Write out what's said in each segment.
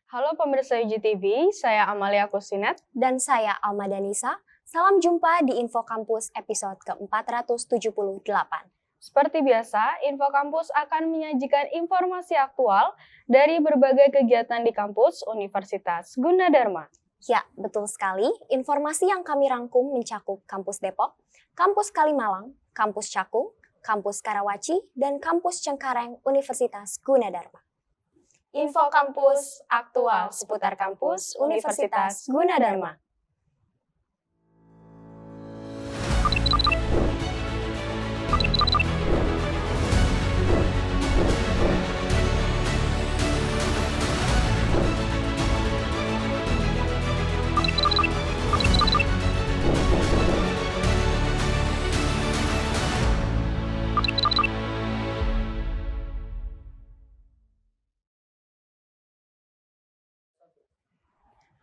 Halo pemirsa UGTV, saya Amalia Kusinet. Dan saya Alma Danisa. Salam jumpa di Info Kampus episode ke-478. Seperti biasa, Info Kampus akan menyajikan informasi aktual dari berbagai kegiatan di kampus Universitas Gunadarma. Ya, betul sekali. Informasi yang kami rangkum mencakup Kampus Depok, Kampus Kalimalang, Kampus Cakung, Kampus Karawaci, dan Kampus Cengkareng Universitas Gunadarma. Info Kampus aktual seputar kampus Universitas Gunadarma.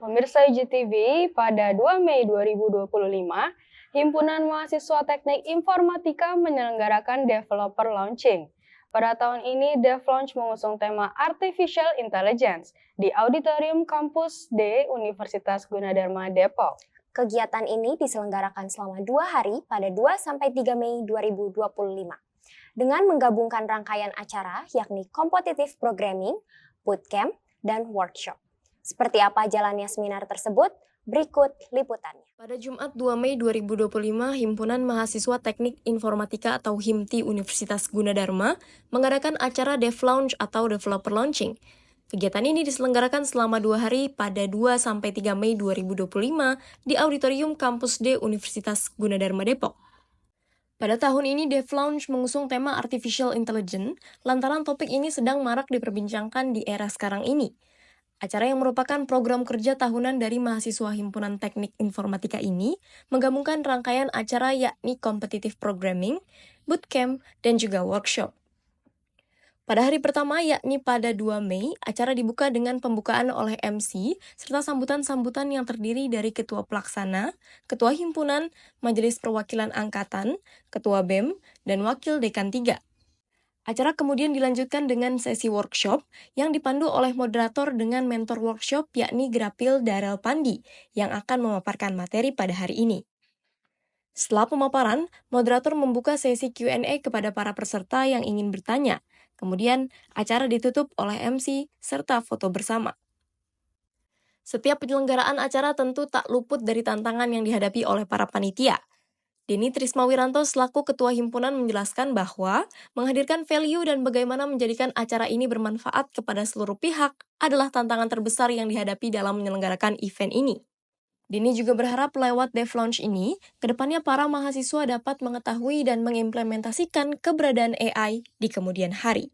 Pemirsa UGTV, pada 2 Mei 2025, Himpunan Mahasiswa Teknik Informatika menyelenggarakan Developer Launching. Pada tahun ini, DevLaunch mengusung tema Artificial Intelligence di Auditorium Kampus D Universitas Gunadarma Depok. Kegiatan ini diselenggarakan selama 2 hari pada 2-3 Mei 2025 dengan menggabungkan rangkaian acara yakni Competitive Programming, Bootcamp, dan Workshop. Seperti apa jalannya seminar tersebut? Berikut liputannya. Pada Jumat 2 Mei 2025, Himpunan Mahasiswa Teknik Informatika atau HIMTI Universitas Gunadarma mengadakan acara DevLaunch atau Developer Launching. Kegiatan ini diselenggarakan selama 2 hari pada 2-3 Mei 2025 di Auditorium Kampus D Universitas Gunadarma Depok. Pada tahun ini, DevLaunch mengusung tema Artificial Intelligence, lantaran topik ini sedang marak diperbincangkan di era sekarang ini. Acara yang merupakan program kerja tahunan dari mahasiswa Himpunan Teknik Informatika ini menggabungkan rangkaian acara yakni Competitive Programming, Bootcamp, dan juga Workshop. Pada hari pertama yakni pada 2 Mei, acara dibuka dengan pembukaan oleh MC serta sambutan-sambutan yang terdiri dari Ketua Pelaksana, Ketua Himpunan, Majelis Perwakilan Angkatan, Ketua BEM, dan Wakil Dekan 3. Acara kemudian dilanjutkan dengan sesi workshop yang dipandu oleh moderator dengan mentor workshop yakni Grapil Darel Pandi yang akan memaparkan materi pada hari ini. Setelah pemaparan, moderator membuka sesi Q&A kepada para peserta yang ingin bertanya. Kemudian, acara ditutup oleh MC serta foto bersama. Setiap penyelenggaraan acara tentu tak luput dari tantangan yang dihadapi oleh para panitia. Denny Trismawiranto selaku Ketua Himpunan menjelaskan bahwa menghadirkan value dan bagaimana menjadikan acara ini bermanfaat kepada seluruh pihak adalah tantangan terbesar yang dihadapi dalam menyelenggarakan event ini. Denny juga berharap lewat DevLaunch ini, kedepannya para mahasiswa dapat mengetahui dan mengimplementasikan keberadaan AI di kemudian hari.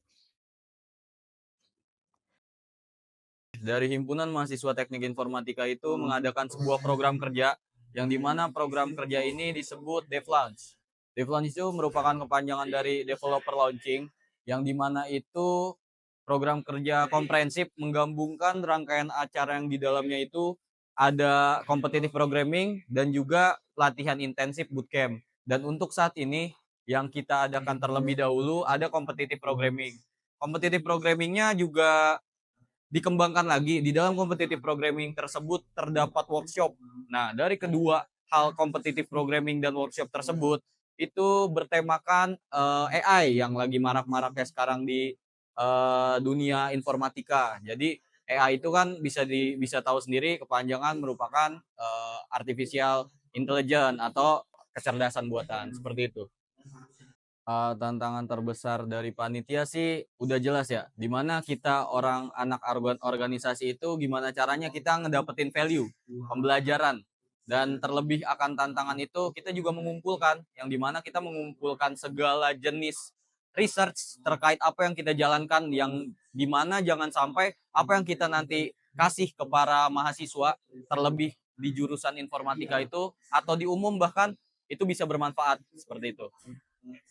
Dari Himpunan Mahasiswa Teknik Informatika itu mengadakan sebuah program kerja yang dimana program kerja ini disebut DevLaunch. DevLaunch itu merupakan kepanjangan dari Developer Launching, yang dimana itu program kerja komprehensif menggabungkan rangkaian acara yang di dalamnya itu ada competitive programming dan juga latihan intensif bootcamp. Dan untuk saat ini yang kita adakan terlebih dahulu ada competitive programming. Competitive programmingnya juga dikembangkan lagi. Di dalam competitive programming tersebut terdapat workshop. Nah, dari kedua hal competitive programming dan workshop tersebut itu bertemakan AI yang lagi marak-maraknya sekarang di dunia informatika. Jadi AI itu kan bisa tahu sendiri kepanjangan merupakan artificial intelligence atau kecerdasan buatan, seperti itu. Tantangan terbesar dari panitia sih udah jelas ya, dimana kita orang anak organisasi itu gimana caranya kita ngedapetin value pembelajaran, dan terlebih akan tantangan itu kita juga mengumpulkan yang dimana kita mengumpulkan segala jenis research terkait apa yang kita jalankan, yang dimana jangan sampai apa yang kita nanti kasih ke para mahasiswa terlebih di jurusan informatika itu atau di umum bahkan itu bisa bermanfaat seperti itu.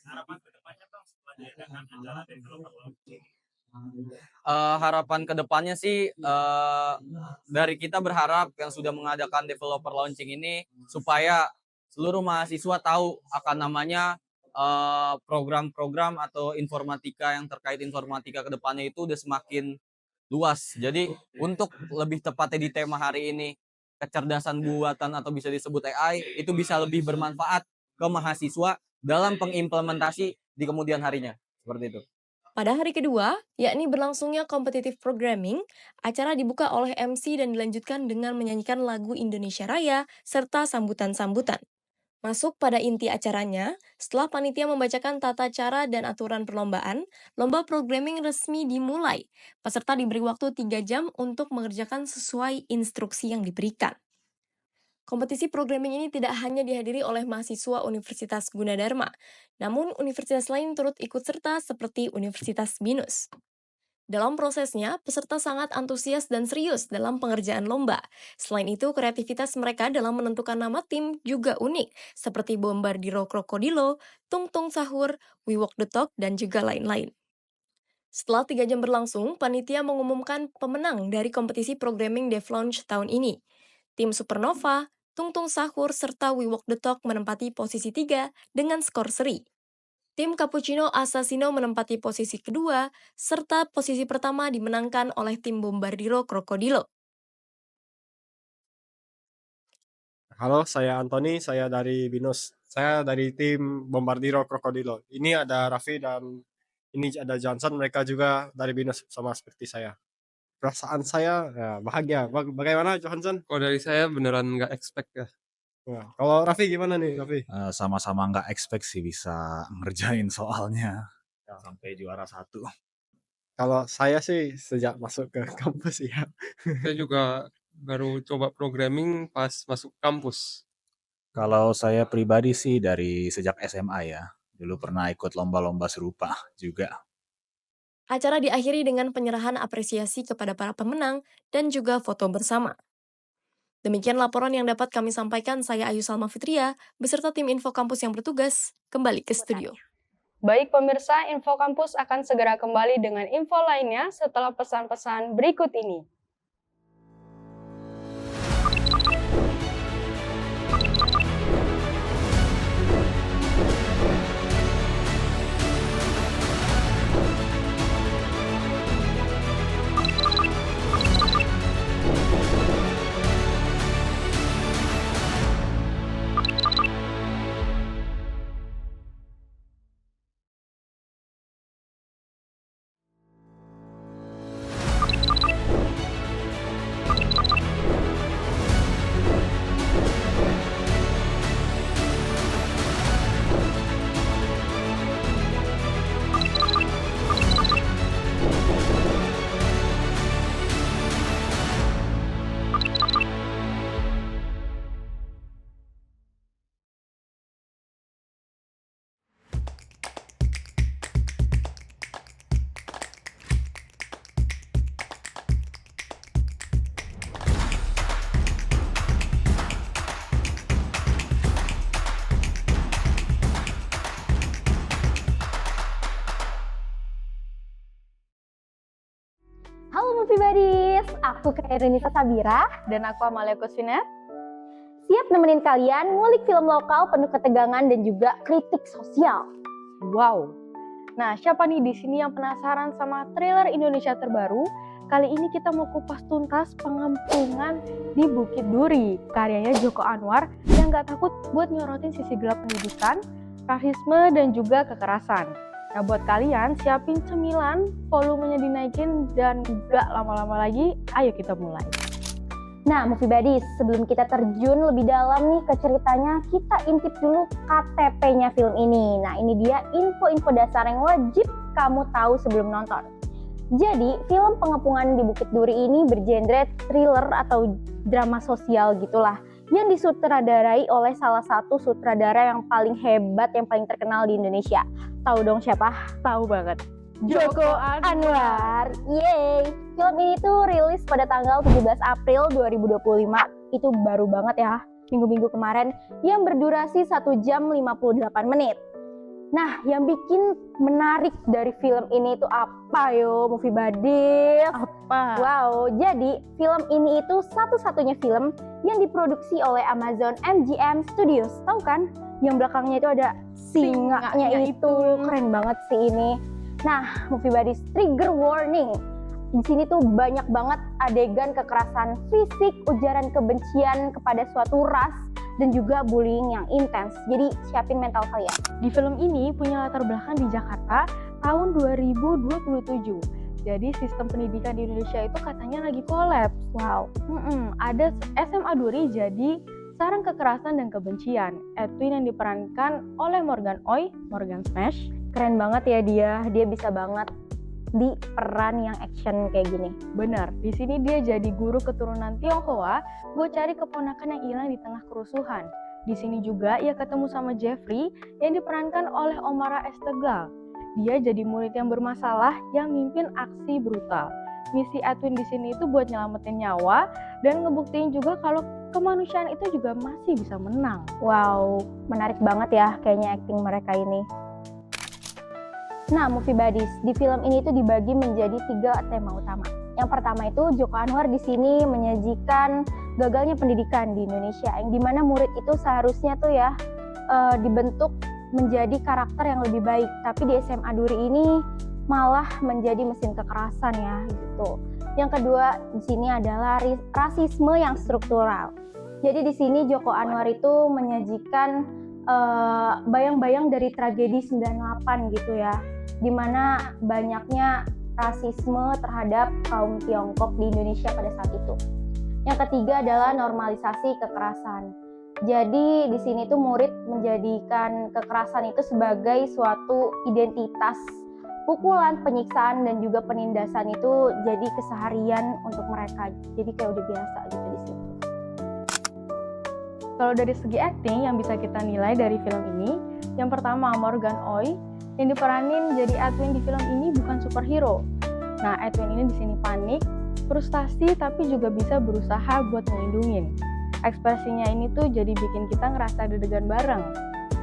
Harapan kedepannya Bang setelah diadakan acara developer launching? Harapan kedepannya sih dari kita berharap yang sudah mengadakan developer launching ini supaya seluruh mahasiswa tahu akan namanya program-program atau informatika yang terkait informatika kedepannya itu udah semakin luas. Jadi untuk lebih tepatnya di tema hari ini, kecerdasan buatan atau bisa disebut AI itu bisa lebih bermanfaat ke mahasiswa dalam pengimplementasi di kemudian harinya. Seperti itu. Pada hari kedua, yakni berlangsungnya competitive programming, acara dibuka oleh MC dan dilanjutkan dengan menyanyikan lagu Indonesia Raya serta sambutan-sambutan. Masuk pada inti acaranya, setelah panitia membacakan tata cara dan aturan perlombaan, lomba programming resmi dimulai. Peserta diberi waktu 3 jam untuk mengerjakan sesuai instruksi yang diberikan. Kompetisi programming ini tidak hanya dihadiri oleh mahasiswa Universitas Gunadarma, namun universitas lain turut ikut serta seperti Universitas BINUS. Dalam prosesnya, peserta sangat antusias dan serius dalam pengerjaan lomba. Selain itu, kreativitas mereka dalam menentukan nama tim juga unik, seperti Bombardiro Krokodilo, Tung Tung Sahur, We Walk the Talk, dan juga lain-lain. Setelah 3 jam berlangsung, panitia mengumumkan pemenang dari kompetisi programming DevLaunch tahun ini. Tim Supernova, Tung Tung Sahur, serta We Walk the Talk menempati posisi 3 dengan skor seri. Tim Cappuccino Assassino menempati posisi kedua, serta posisi pertama dimenangkan oleh tim Bombardiro Krokodilo. Halo, saya Anthony, saya dari BINUS. Saya dari tim Bombardiro Krokodilo. Ini ada Raffi dan ini ada Johnson, mereka juga dari BINUS sama seperti saya. Perasaan saya ya, bahagia. Bagaimana Johnson? Kalau dari saya beneran nggak expect ya. Nah, kalau Raffi gimana nih Raffi? Sama-sama nggak expect sih bisa ngerjain soalnya sampai juara 1. Kalau saya sih sejak masuk ke kampus ya. Saya juga baru coba programming pas masuk kampus. Kalau saya pribadi sih dari sejak SMA ya. Dulu pernah ikut lomba-lomba serupa juga. Acara diakhiri dengan penyerahan apresiasi kepada para pemenang dan juga foto bersama. Demikian laporan yang dapat kami sampaikan, saya Ayu Salma Fitria, beserta tim Info Kampus yang bertugas, kembali ke studio. Baik pemirsa, Info Kampus akan segera kembali dengan info lainnya setelah pesan-pesan berikut ini. Halo Movie Buddies, aku Kairinisa Sabira Dan aku Amalia Kusvinet. siap nemenin kalian ngulik film lokal penuh ketegangan dan juga kritik sosial. Wow. Nah, siapa nih di sini yang penasaran sama trailer Indonesia terbaru? Kali ini kita mau kupas tuntas Pengampungan di Bukit Duri, karyanya Joko Anwar yang gak takut buat nyorotin sisi gelap pendidikan, rasisme, dan juga kekerasan. Nah, buat kalian siapin cemilan, volumenya dinaikin, dan gak lama-lama lagi, ayo kita mulai. Nah, Movie Buddies, sebelum kita terjun lebih dalam nih ke ceritanya, kita intip dulu KTP-nya film ini. Nah, ini dia info-info dasar yang wajib kamu tahu sebelum nonton. Jadi, film Pengepungan di Bukit Duri ini bergenre thriller atau drama sosial gitulah, yang disutradarai oleh salah satu sutradara yang paling hebat, yang paling terkenal di Indonesia. Tahu dong siapa? Tahu banget. Joko Anwar. Yeay. Film ini tuh rilis pada tanggal 17 April 2025. Itu baru banget ya, minggu-minggu kemarin, yang berdurasi 1 jam 58 menit. Nah, yang bikin menarik dari film ini itu apa yo, Movie Buddies? Apa? Wow, jadi film ini itu satu-satunya film yang diproduksi oleh Amazon MGM Studios. Tahu kan? Yang belakangnya itu ada singanya itu. Keren banget sih ini. Nah, Movie Buddies, trigger warning. Di sini tuh banyak banget adegan kekerasan fisik, ujaran kebencian kepada suatu ras, dan juga bullying yang intens. Jadi siapin mental kalian. Di film ini punya latar belakang di Jakarta tahun 2027. Jadi sistem pendidikan di Indonesia itu katanya lagi kolaps. Wow. Ada SMA Duri jadi sarang kekerasan dan kebencian. Edwin yang diperankan oleh Morgan Oey, Morgan Smash. Keren banget ya dia bisa banget di peran yang action kayak gini. Benar, di sini dia jadi guru keturunan Tionghoa buat cari keponakan yang hilang di tengah kerusuhan. Di sini juga ia ketemu sama Jeffrey yang diperankan oleh Omara Estegal. Dia jadi murid yang bermasalah yang mimpin aksi brutal. Misi Edwin di sini itu buat nyelamatin nyawa dan ngebuktiin juga kalau kemanusiaan itu juga masih bisa menang. Wow, menarik banget ya kayaknya acting mereka ini. Nah, Movie Buddies, di film ini tuh dibagi menjadi 3 tema utama. Yang pertama itu Joko Anwar di sini menyajikan gagalnya pendidikan di Indonesia, yang dimana murid itu seharusnya tuh ya dibentuk menjadi karakter yang lebih baik, tapi di SMA Duri ini malah menjadi mesin kekerasan ya gitu. Yang kedua di sini adalah rasisme yang struktural. Jadi di sini Joko Anwar itu menyajikan bayang-bayang dari tragedi 98 gitu ya, dimana banyaknya rasisme terhadap kaum Tiongkok di Indonesia pada saat itu. Yang ketiga adalah normalisasi kekerasan. Jadi di sini tuh murid menjadikan kekerasan itu sebagai suatu identitas. Pukulan, penyiksaan, dan juga penindasan itu jadi keseharian untuk mereka. Jadi kayak udah biasa gitu di situ. Kalau dari segi acting yang bisa kita nilai dari film ini, yang pertama Morgan Oey yang diperanin jadi Edwin di film ini bukan superhero. Nah, Edwin ini di sini panik, frustasi, tapi juga bisa berusaha buat ngelindungin. Ekspresinya ini tuh jadi bikin kita ngerasa deg-degan bareng.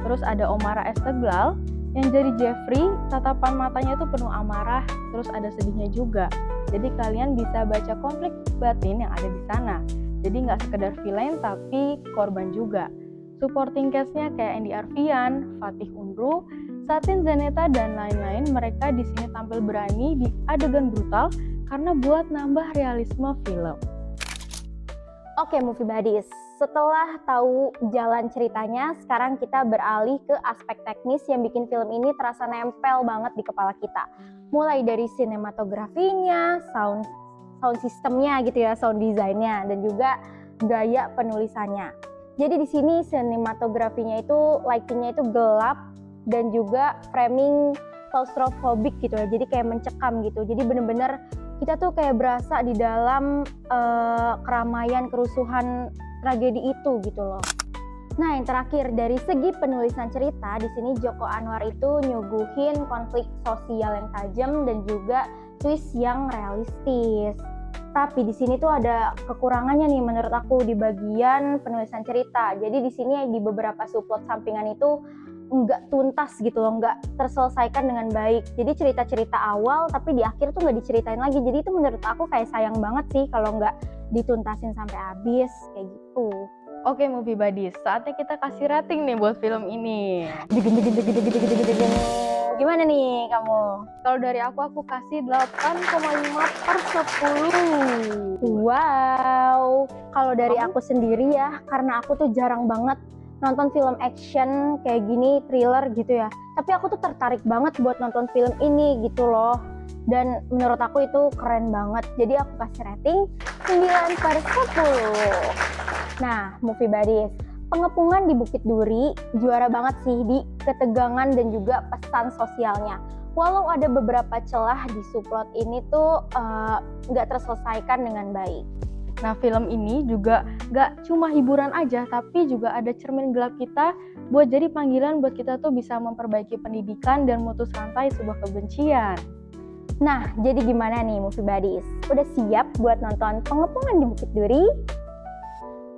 Terus ada Omara Estegal yang jadi Jeffrey, tatapan matanya tuh penuh amarah, terus ada sedihnya juga. Jadi kalian bisa baca konflik batin yang ada di sana. Jadi nggak sekedar villain tapi korban juga. Supporting cast-nya kayak Andy Arfian, Fatih Unru, Satin Zaneta, dan lain-lain, mereka di sini tampil berani di adegan brutal karena buat nambah realisme film. Oke, Movie Buddies, setelah tahu jalan ceritanya, sekarang kita beralih ke aspek teknis yang bikin film ini terasa nempel banget di kepala kita. Mulai dari sinematografinya, sound systemnya gitu ya, sound design-nya, dan juga gaya penulisannya. Jadi di sini sinematografinya itu, lighting-nya itu gelap dan juga framing claustrophobic gitu ya, jadi kayak mencekam gitu. Jadi bener-bener kita tuh kayak berasa di dalam keramaian kerusuhan tragedi itu gitu loh. Nah, yang terakhir dari segi penulisan cerita, di sini Joko Anwar itu nyuguhin konflik sosial yang tajam dan juga twist yang realistis. Tapi di sini tuh ada kekurangannya nih menurut aku di bagian penulisan cerita. Jadi di sini di beberapa subplot sampingan itu nggak tuntas gitu loh, nggak terselesaikan dengan baik. Jadi cerita-cerita awal tapi di akhir tuh nggak diceritain lagi. Jadi itu menurut aku kayak sayang banget sih kalau nggak dituntasin sampai habis kayak gitu. Oke, Movie Buddies, saatnya kita kasih rating nih buat film ini. Gimana nih kamu? Kalau dari aku kasih 8,5/10. Wow. Kalau dari aku sendiri ya, karena aku tuh jarang banget nonton film action kayak gini, thriller gitu ya. Tapi aku tuh tertarik banget buat nonton film ini gitu loh. Dan menurut aku itu keren banget. Jadi aku kasih rating 9/10. Nah, Movie Buddies, pengepungan di Bukit Duri juara banget sih di ketegangan dan juga pesan sosialnya. Walau ada beberapa celah di subplot ini tuh nggak terselesaikan dengan baik. Nah, film ini juga nggak cuma hiburan aja, tapi juga ada cermin gelap kita buat jadi panggilan buat kita tuh bisa memperbaiki pendidikan dan memutus rantai sebuah kebencian. Nah, jadi gimana nih Movie Buddies? Udah siap buat nonton Pengepungan di Bukit Duri?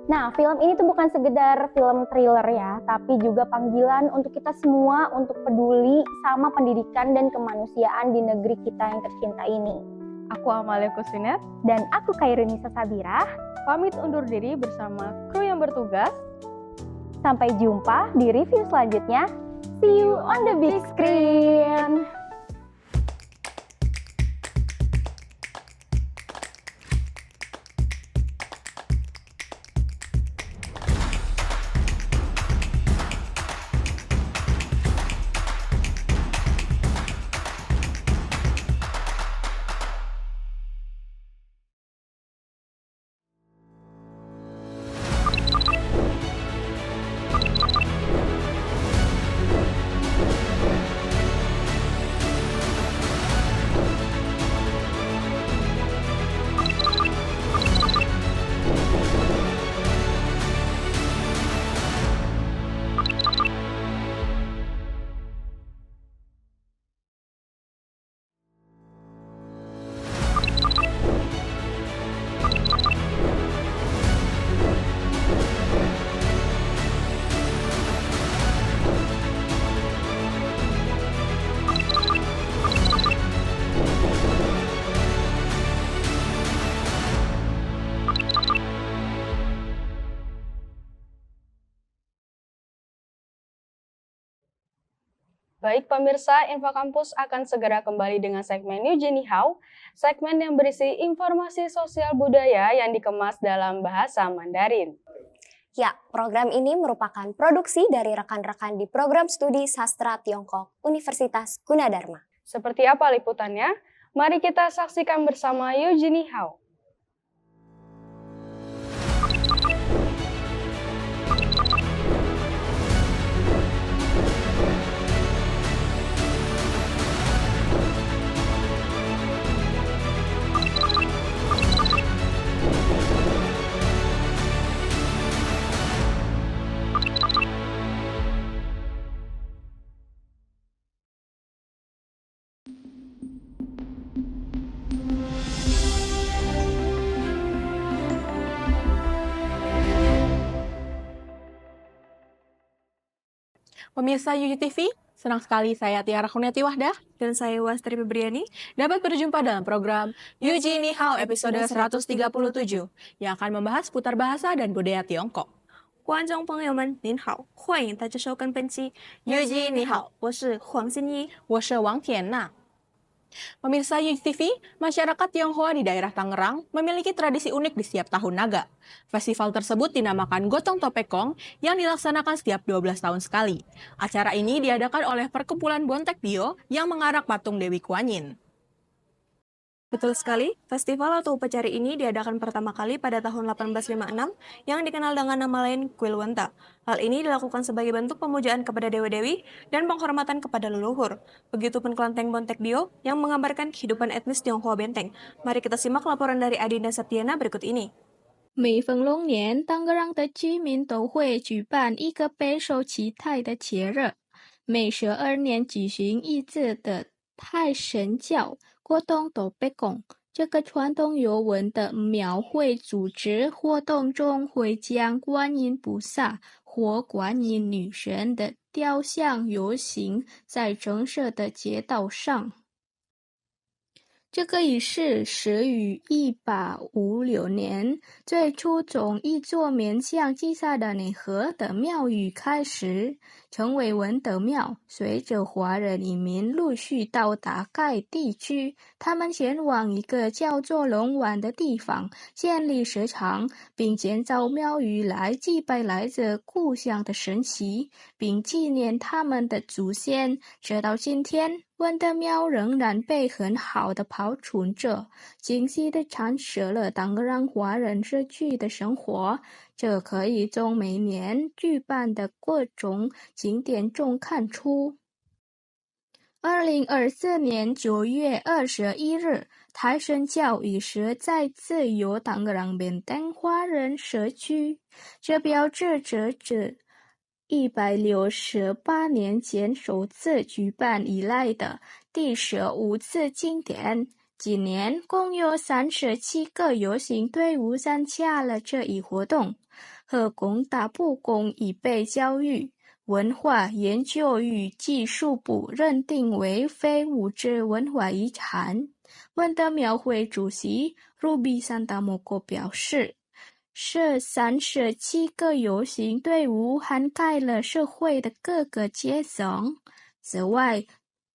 Nah, film ini tuh bukan sekedar film thriller ya, tapi juga panggilan untuk kita semua untuk peduli sama pendidikan dan kemanusiaan di negeri kita yang tercinta ini. Aku Amalia Kuswinet dan aku Khairunisa Sabira. Pamit undur diri bersama kru yang bertugas. Sampai jumpa di review selanjutnya. See you on the big screen. Baik pemirsa, Info Kampus akan segera kembali dengan segmen Eugenie How, segmen yang berisi informasi sosial budaya yang dikemas dalam bahasa Mandarin. Ya, program ini merupakan produksi dari rekan-rekan di Program Studi Sastra Tiongkok Universitas Gunadarma. Seperti apa liputannya? Mari kita saksikan bersama Eugenie How. Pemirsa UGTV, senang sekali saya Tiara Kurniati Wahdah Dan saya Wastri Febriani dapat berjumpa dalam program Eugenie How episode 137 yang akan membahas putar bahasa dan budaya Tiongkok. 观众朋友们，您好，欢迎大家收看本期 Eugenie How， 我是黄欣怡。我是王田娜。Pemirsa UGTV, masyarakat Tionghoa di daerah Tangerang memiliki tradisi unik di setiap tahun naga. Festival tersebut dinamakan Gotong Topekong yang dilaksanakan setiap 12 tahun sekali. Acara ini diadakan oleh Perkumpulan Bontek Dio yang mengarak patung Dewi Kuan Yin. Betul sekali, festival atau upacara ini diadakan pertama kali pada tahun 1856 yang dikenal dengan nama lain Kuil Wenta. Hal ini dilakukan sebagai bentuk pemujaan kepada dewa-dewi dan penghormatan kepada leluhur. Begitupun kelenteng Bontek Dio yang menggambarkan kehidupan etnis Tionghoa Benteng. Mari kita simak laporan dari Adinda Septiana berikut ini. 每逢龙年，当尕的居民都会举办一个备受期待的节日，每12年举行一次的太神教过冬斗北宫。这个传统由文的庙会组织活动中会将观音菩萨或观音女神的雕像游行在城市的街道上。这个仪式始于1856年，最初从一座面向地下的内河的庙宇开始，成为文德庙。随着华人移民陆续到达该地区，他们前往一个叫做龙湾的地方建立社场，并建造庙宇来祭拜来自故乡的神祇，并纪念他们的祖先。直到今天，文德庙仍然被很好的保存着，清晰地阐释了当尕华人社区的生活。这可以从每年举办的各种景点中看出。2024年9月21日，太神教仪式再次由当尕边等华人社区，这标志着168年前首次举办以来的第15次庆典。今年共有37个游行队伍参加了这一活动。和工大部工已被教育、文化研究与技术部认定为非物质文化遗产。文德庙会主席 Ruby Santamoko 表示，这37个游行队伍涵盖了社会的各个阶层。此外，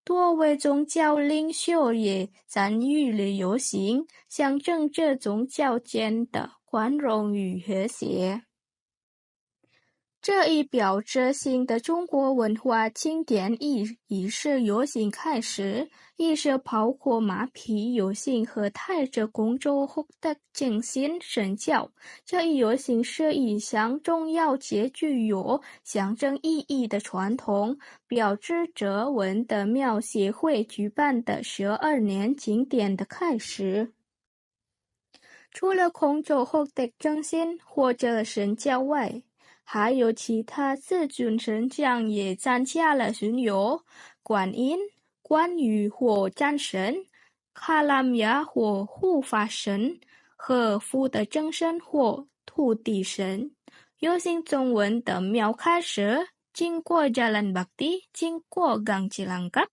多位宗教领袖也参与了游行，象征着宗教间的宽容与和谐。这一标志性的中国文化庆典仪式游行开始，仪式包括马匹游行和带着公主后的精神神教。这一游行是一项重要且具有象征意义的传统，标志着文德庙协会举办的12年庆典的开始。除了公主后的精神或者神教外，还有其他四尊神像也参加了巡游，观音、关羽或战神、卡拉米亚或护法神和福德正神或土地神。游行从文德庙开始，经过 Jalan Bakti， 经过Gang Cilangkap，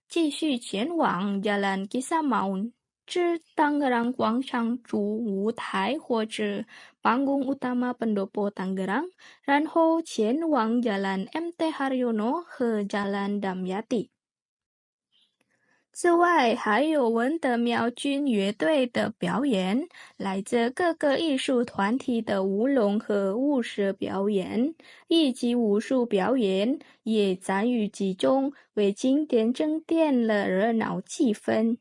继续前往 Jalan Kisamaun，至当格朗广场主舞台或者panggung utama Pendopo Tangerang, 然后前往 Jalan MT Haryono 和 Jalan Damyati。此外，还有文德庙军乐队的表演，来自各个艺术团体的舞龙和舞狮表演，以及武术表演也参与其中，为景点增添了热闹气氛。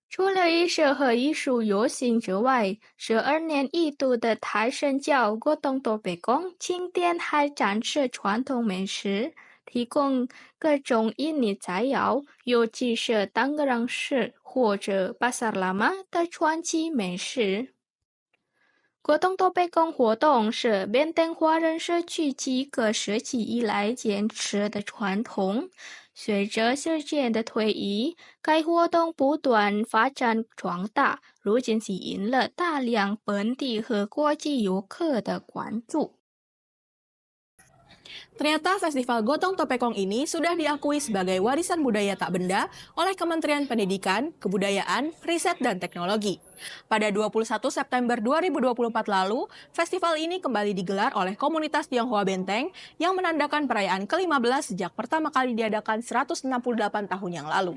除了艺术和艺术游行之外，12年一度的台神教国东多北宫庆典还展示传统美食，提供各种印尼菜肴，尤其是当格朗市或者巴萨拉玛的传奇美食。国东多北宫活动是缅甸华人社区几个世纪以来坚持的传统。随着时间的推移，该活动不断发展壮大，如今吸引了大量本地和国际游客的关注。Ternyata Festival Gotong Topekong ini sudah diakui sebagai warisan budaya tak benda oleh Kementerian Pendidikan, Kebudayaan, Riset, dan Teknologi. Pada 21 September 2024 lalu, festival ini kembali digelar oleh komunitas Tionghoa Benteng yang menandakan perayaan ke-15 sejak pertama kali diadakan 168 tahun yang lalu.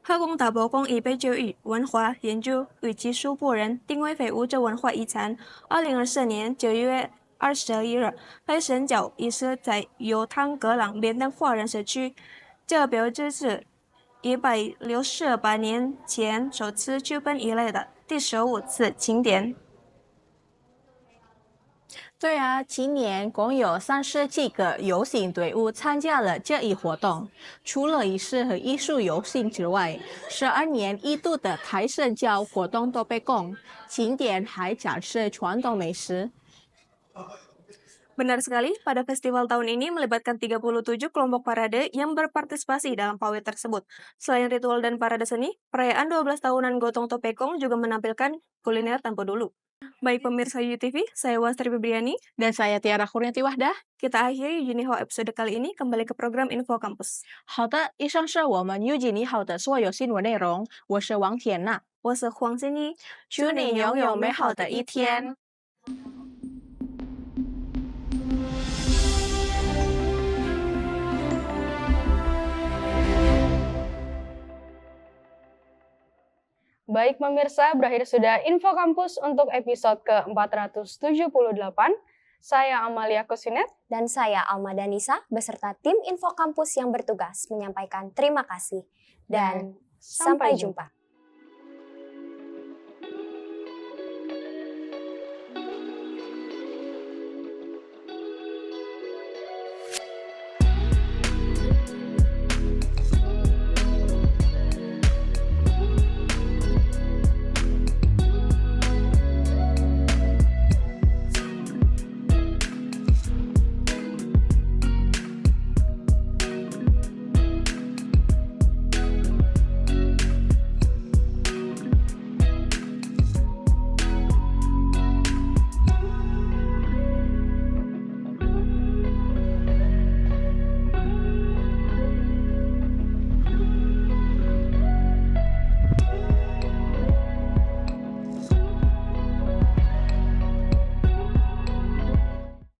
特工大伯公已被教育、文化研究与技术部人定为非物质文化遗产。2024年9月21日，台神教仪式在由汤格朗缅甸华人社区，这标志着168年前首次举办以来的第15次庆典。对啊，今年共有30几个游行队伍参加了这一活动。除了仪式和艺术游行之外，12年一度的台神教活动都被供，庆典还展示传统美食。Benar sekali, pada festival tahun ini melibatkan 37 kelompok parade yang berpartisipasi dalam pawai tersebut. Selain ritual dan parade seni, perayaan 12 tahunan Gotong Topekong juga menampilkan kuliner tanpa dulu. Baik pemirsa UTV, saya Wastri Febriani. Dan saya Tiara Kurniati Wahdah. Kita akhiri Yujinihao episode kali ini, kembali ke program Info Kampus. 好的，以上是我们 Yujinihao 的所有新闻内容。我是王田娜，我是黄欣怡，祝你拥有美好的一天。Baik pemirsa, berakhir sudah Info Kampus untuk episode ke-478. Saya Amalia Kusinet. Dan saya Alma Danisa, beserta tim Info Kampus yang bertugas menyampaikan terima kasih. Dan sampai jumpa.